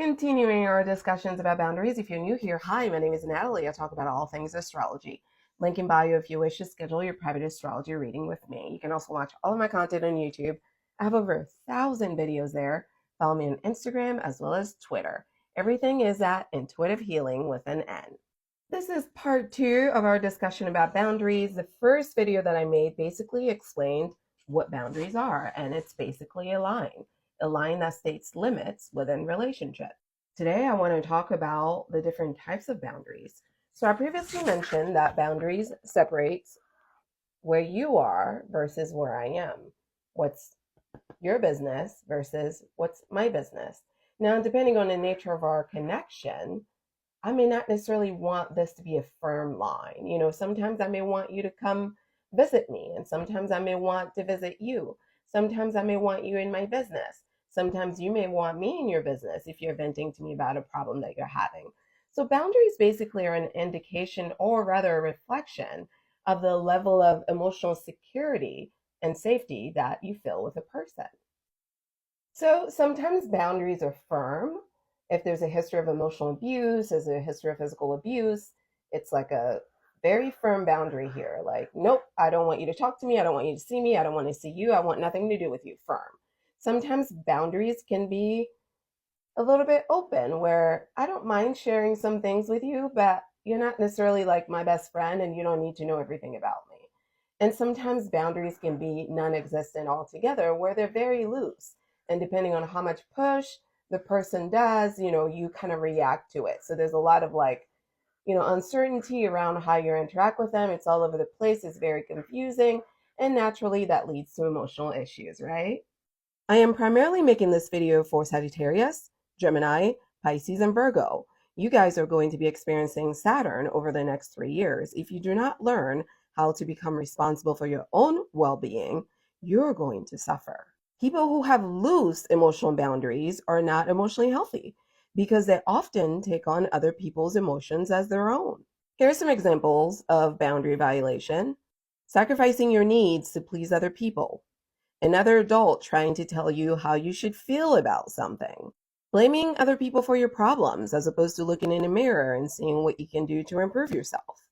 Continuing our discussions about boundaries. If you're new here, hi, my name is Natalie. I talk about all things astrology. Link in bio if you wish to schedule your private astrology reading with me. You can also watch all of my content on YouTube. I have over 1,000 videos there. Follow me on Instagram as well as Twitter. Everything is at Intuitive Healing with an N. This is part 2 of our discussion about boundaries. The first video that I made basically explained what boundaries are, and it's basically a line that states limits within relationships. Today, I want to talk about the different types of boundaries. So I previously mentioned that boundaries separates where you are versus where I am. What's your business versus what's my business. Now, depending on the nature of our connection, I may not necessarily want this to be a firm line. Sometimes I may want you to come visit me, and sometimes I may want to visit you. Sometimes I may want you in my business. Sometimes you may want me in your business if you're venting to me about a problem that you're having. So boundaries basically are an indication, or rather a reflection, of the level of emotional security and safety that you feel with a person. So sometimes boundaries are firm. If there's a history of emotional abuse, there's a history of physical abuse, it's like a very firm boundary here. Like, nope, I don't want you to talk to me. I don't want you to see me. I don't want to see you. I want nothing to do with you. Firm. Sometimes boundaries can be a little bit open, where I don't mind sharing some things with you, but you're not necessarily like my best friend and you don't need to know everything about me. And sometimes boundaries can be non-existent altogether, where they're very loose. And depending on how much push the person does, you kind of react to it. So there's a lot of uncertainty around how you interact with them. It's all over the place. It's very confusing. And naturally, that leads to emotional issues, right? I am primarily making this video for Sagittarius, Gemini, Pisces, and Virgo. You guys are going to be experiencing Saturn over the next 3 years. If you do not learn how to become responsible for your own well-being, you're going to suffer. People who have loose emotional boundaries are not emotionally healthy because they often take on other people's emotions as their own. Here are some examples of boundary violation. Sacrificing your needs to please other people. Another adult trying to tell you how you should feel about something. Blaming other people for your problems as opposed to looking in a mirror and seeing what you can do to improve yourself.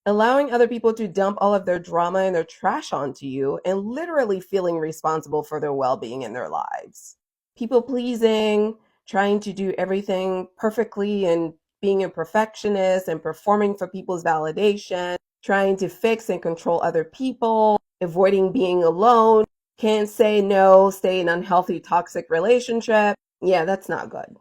Allowing other people to dump all of their drama and their trash onto you and literally feeling responsible for their well-being in their lives. People pleasing, trying to do everything perfectly and being a perfectionist and performing for people's validation, trying to fix and control other people, avoiding being alone, can't say no, stay in unhealthy, toxic relationship. Yeah, that's not good.